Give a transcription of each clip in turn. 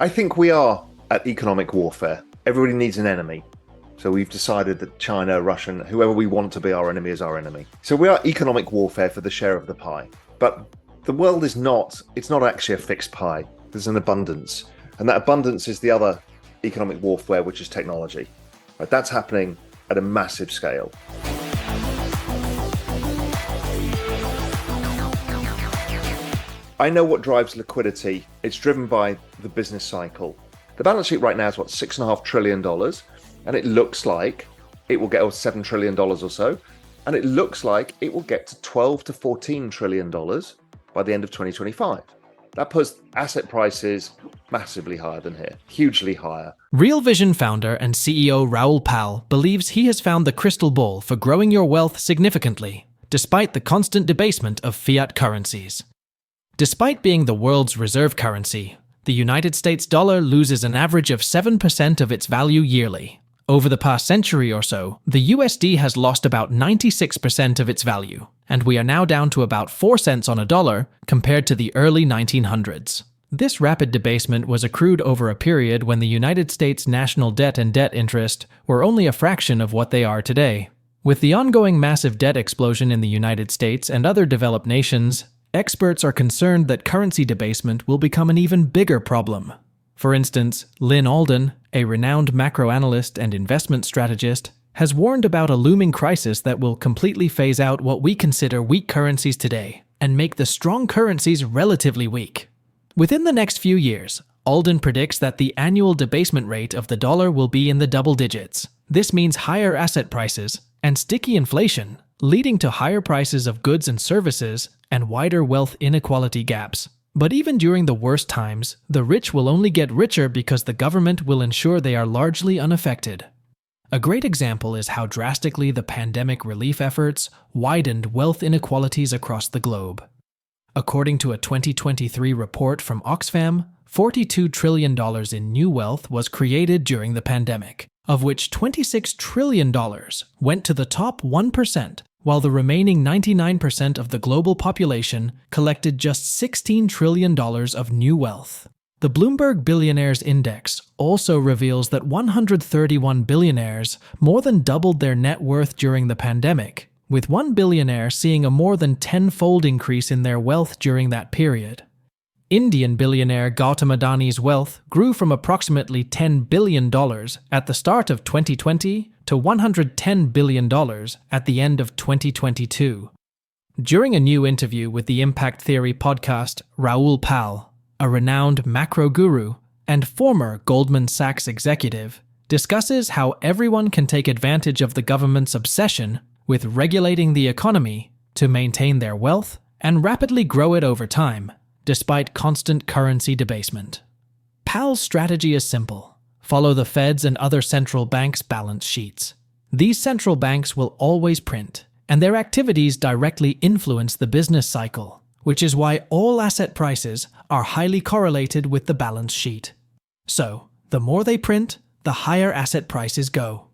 I think we are at economic warfare. Everybody needs an enemy. So we've decided that China, Russia, and whoever we want to be our enemy is our enemy. So we are economic warfare for the share of the pie. But the world is not, it's not actually a fixed pie. There's an abundance. And that abundance is the other economic warfare, which is technology. Right? That's happening at a massive scale. I know what drives liquidity. It's driven by the business cycle. The balance sheet right now is what, $6.5 trillion, and it looks like it will get $7 trillion or so, and it looks like it will get to $12 to $14 trillion by the end of 2025. That puts asset prices massively higher than here, hugely higher. Real Vision founder and CEO Raoul believes he has found the crystal ball for growing your wealth significantly, despite the constant debasement of fiat currencies. Despite being the world's reserve currency, the United States dollar loses an average of 7% of its value yearly. Over the past century or so, the USD has lost about 96% of its value, and we are now down to about 4 cents on a dollar compared to the early 1900s. This rapid debasement was accrued over a period when the United States national debt and debt interest were only a fraction of what they are today. With the ongoing massive debt explosion in the United States and other developed nations, experts are concerned that currency debasement will become an even bigger problem. For instance, Lynn Alden, a renowned macro analyst and investment strategist, has warned about a looming crisis that will completely phase out what we consider weak currencies today and make the strong currencies relatively weak. Within the next few years, Alden predicts that the annual debasement rate of the dollar will be in the double digits. This means higher asset prices and sticky inflation, leading to higher prices of goods and services and wider wealth inequality gaps. But even during the worst times, the rich will only get richer because the government will ensure they are largely unaffected. A great example is how drastically the pandemic relief efforts widened wealth inequalities across the globe. According to a 2023 report from Oxfam, $42 trillion in new wealth was created during the pandemic, of which $26 trillion went to the top 1%, while the remaining 99% of the global population collected just $16 trillion of new wealth. The Bloomberg Billionaires Index also reveals that 131 billionaires more than doubled their net worth during the pandemic, with one billionaire seeing a more than tenfold increase in their wealth during that period. Indian billionaire Gautam Adani's wealth grew from approximately $10 billion at the start of 2020 to $110 billion at the end of 2022. During a new interview with the Impact Theory podcast, Raoul, a renowned macro guru and former Goldman Sachs executive, discusses how everyone can take advantage of the government's obsession with regulating the economy to maintain their wealth and rapidly grow it over time, despite constant currency debasement. Powell's strategy is simple. Follow the Fed's and other central banks' balance sheets. These central banks will always print, and their activities directly influence the business cycle, which is why all asset prices are highly correlated with the balance sheet. So, the more they print, the higher asset prices go.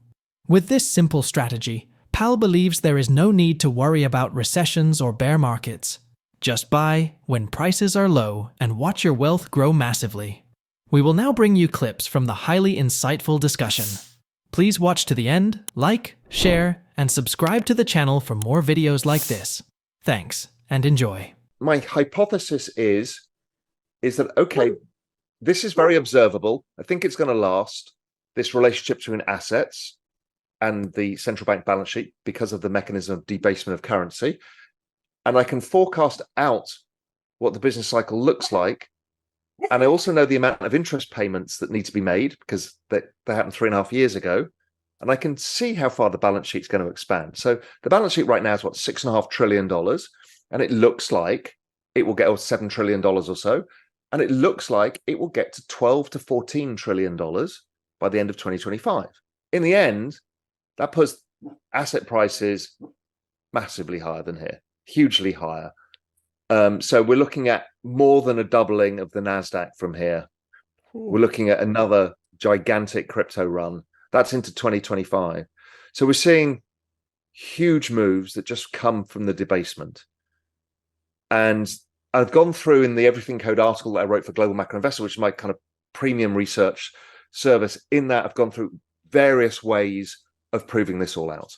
With this simple strategy, Powell believes there is no need to worry about recessions or bear markets. Just buy when prices are low and watch your wealth grow massively. We will now bring you clips from the highly insightful discussion. Please watch to the end, like, share, and subscribe to the channel for more videos like this. Thanks, and enjoy. My hypothesis is that, okay, this is very observable. I think it's going to last, this relationship between assets and the central bank balance sheet because of the mechanism of debasement of currency. And I can forecast out what the business cycle looks like. And I also know the amount of interest payments that need to be made because they happened 3.5 years ago. And I can see how far the balance sheet's going to expand. So the balance sheet right now is what, $6.5 trillion. And it looks like it will get $7 trillion or so. And it looks like it will get to $12 to $14 trillion by the end of 2025. In the end, that puts asset prices massively higher than here, hugely higher. So we're looking at more than a doubling of the NASDAQ from here. We're looking at another gigantic crypto run. That's into 2025. So we're seeing huge moves that just come from the debasement. And I've gone through in the Everything Code article that I wrote for Global Macro Investor, which is my kind of premium research service in that have gone through various ways of proving this all out.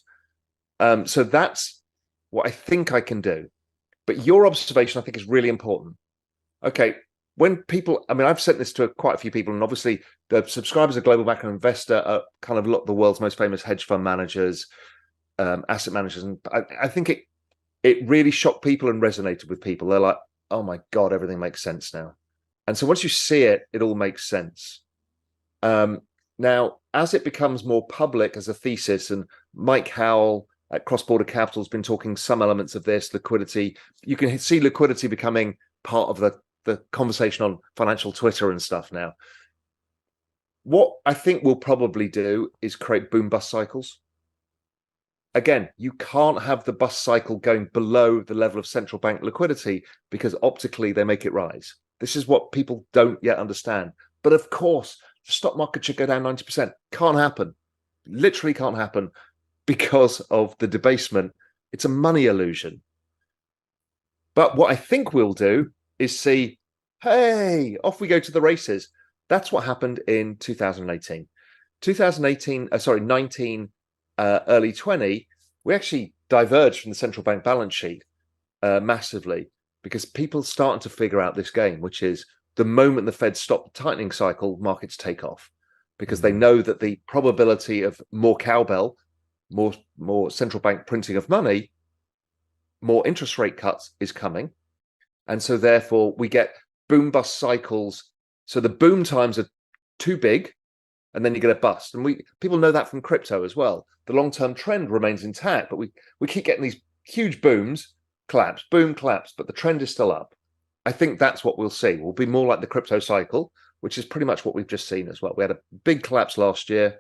So that's what I think I can do. But your observation, I think, is really important. Okay, when people, I mean, I've sent this to quite a few people, and obviously the subscribers of Global Macro Investor are kind of the world's most famous hedge fund managers, asset managers, and I think it really shocked people and resonated with people. They're like, oh my God, everything makes sense now. And so once you see it, it all makes sense. Now, as it becomes more public as a thesis, and Mike Howell at Cross Border Capital has been talking some elements of this, liquidity, you can see liquidity becoming part of the conversation on financial Twitter and stuff now. What I think we'll probably do is create boom bust cycles. Again, you can't have the bust cycle going below the level of central bank liquidity because optically they make it rise. This is what people don't yet understand. But of course, the stock market should go down 90%. Can't happen. Literally can't happen because of the debasement. It's a money illusion. But what I think we'll do is see, hey, off we go to the races. That's what happened in 2018. 19, early 20, we actually diverged from the central bank balance sheet massively because people starting to figure out this game, which is the moment the Fed stop the tightening cycle, markets take off because they know that the probability of more cowbell, more central bank printing of money, more interest rate cuts is coming. And so therefore we get boom bust cycles. So the boom times are too big and then you get a bust. And people know that from crypto as well. The long-term trend remains intact, but we keep getting these huge booms, collapse, boom, collapse, but the trend is still up. I think that's what we'll see. We'll be more like the crypto cycle, which is pretty much what we've just seen as well. We had a big collapse last year,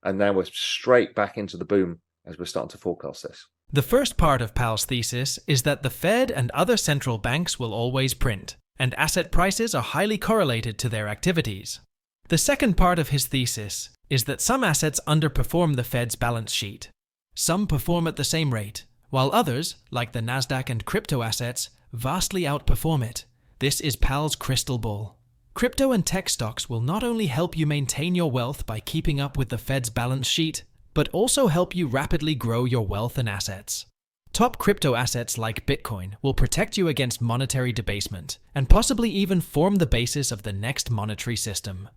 and now we're straight back into the boom as we're starting to forecast this. The first part of Powell's thesis is that the Fed and other central banks will always print, and asset prices are highly correlated to their activities. The second part of his thesis is that some assets underperform the Fed's balance sheet. Some perform at the same rate, while others, like the Nasdaq and crypto assets, vastly outperform it. This is Powell's crystal ball. Crypto and tech stocks will not only help you maintain your wealth by keeping up with the Fed's balance sheet, but also help you rapidly grow your wealth and assets. Top crypto assets like Bitcoin will protect you against monetary debasement and possibly even form the basis of the next monetary system.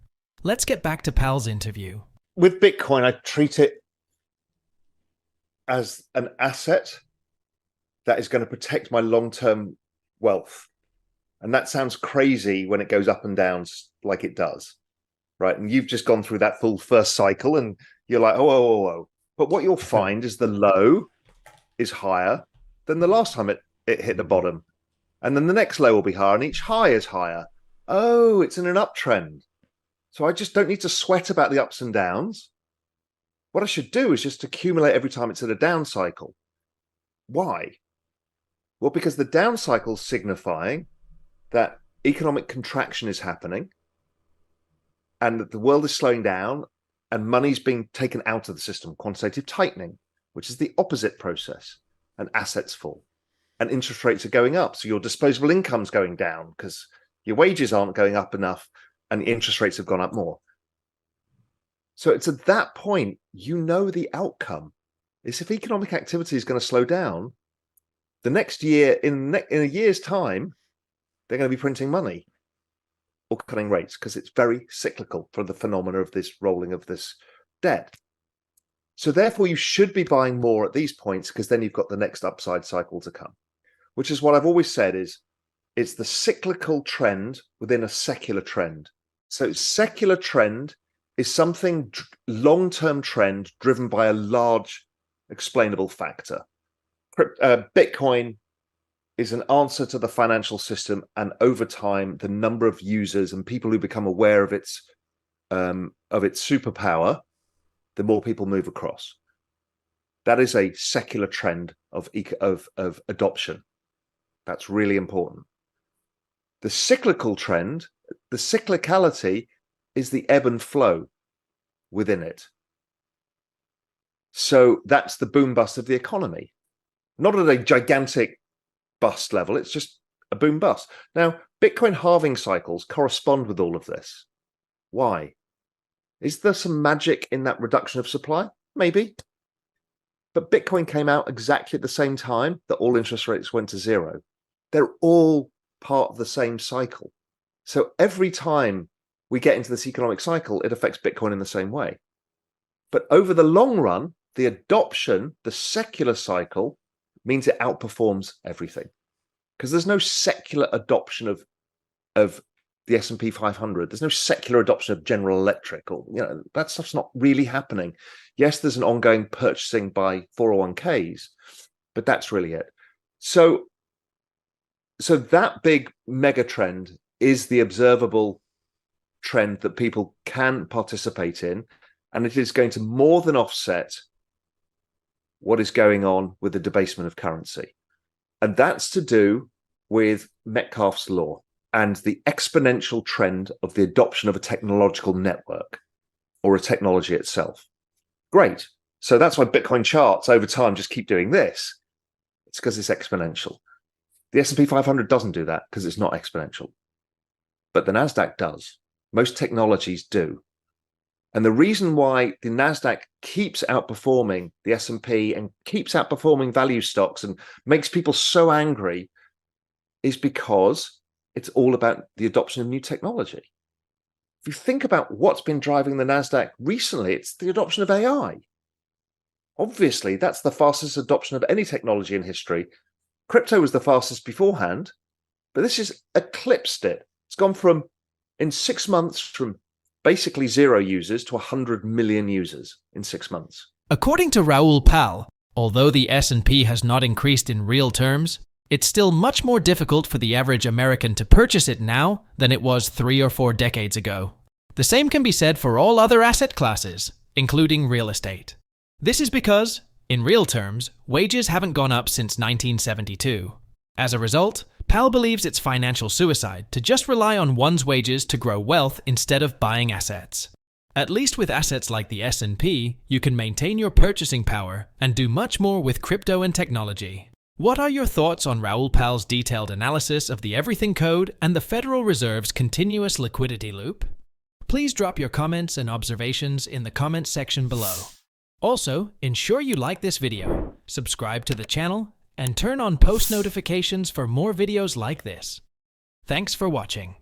Let's get back to Powell's interview. With Bitcoin, I treat it as an asset that is going to protect my long-term wealth. And that sounds crazy when it goes up and down like it does, right? And you've just gone through that full first cycle and you're like, oh. But what you'll find is the low is higher than the last time it hit the bottom. And then the next low will be higher and each high is higher. Oh, it's in an uptrend. So I just don't need to sweat about the ups and downs. What I should do is just accumulate every time it's at a down cycle. Why? Well, because the down cycle is signifying that economic contraction is happening and that the world is slowing down and money's being taken out of the system, quantitative tightening, which is the opposite process, and assets fall and interest rates are going up. So your disposable income's going down because your wages aren't going up enough and the interest rates have gone up more. So it's at that point, you know, the outcome is if economic activity is going to slow down, the next year, in a year's time, they're going to be printing money or cutting rates because it's very cyclical for the phenomena of this rolling of this debt. So therefore, you should be buying more at these points because then you've got the next upside cycle to come, which is what I've always said is it's the cyclical trend within a secular trend. So secular trend is something long-term trend driven by a large explainable factor. Bitcoin is an answer to the financial system, and over time, the number of users and people who become aware of its superpower, the more people move across. That is a secular trend of adoption. That's really important. The cyclical trend, the cyclicality, is the ebb and flow within it. So that's the boom bust of the economy. Not at a gigantic bust level, it's just a boom bust. Now, Bitcoin halving cycles correspond with all of this. Why? Is there some magic in that reduction of supply? Maybe. But Bitcoin came out exactly at the same time that all interest rates went to zero. They're all part of the same cycle. So every time we get into this economic cycle, it affects Bitcoin in the same way. But over the long run, the adoption, the secular cycle, means it outperforms everything. Because there's no secular adoption of the S&P 500. There's no secular adoption of General Electric, or that stuff's not really happening. Yes, there's an ongoing purchasing by 401ks, but that's really it. So that big mega trend is the observable trend that people can participate in, and it is going to more than offset what is going on with the debasement of currency. And that's to do with Metcalfe's law and the exponential trend of the adoption of a technological network or a technology itself. Great. So that's why Bitcoin charts over time just keep doing this. It's because it's exponential. The S&P 500 doesn't do that because it's not exponential. But the NASDAQ does. Most technologies do. And the reason why the NASDAQ keeps outperforming the S&P and keeps outperforming value stocks and makes people so angry is because it's all about the adoption of new technology. If you think about what's been driving the NASDAQ recently, it's the adoption of AI. Obviously, that's the fastest adoption of any technology in history. Crypto was the fastest beforehand, but this has eclipsed it. It's gone from, in 6 months, from basically 0 users to 100 million users in 6 months. According to Raoul Pal, although the S&P has not increased in real terms, it's still much more difficult for the average American to purchase it now than it was 3 or 4 decades ago. The same can be said for all other asset classes, including real estate. This is because, in real terms, wages haven't gone up since 1972. As a result, Pal believes it's financial suicide to just rely on one's wages to grow wealth instead of buying assets. At least with assets like the S&P, you can maintain your purchasing power and do much more with crypto and technology. What are your thoughts on Raoul Pal's detailed analysis of the Everything Code and the Federal Reserve's continuous liquidity loop? Please drop your comments and observations in the comments section below. Also, ensure you like this video, subscribe to the channel, and turn on post notifications for more videos like this. Thanks for watching.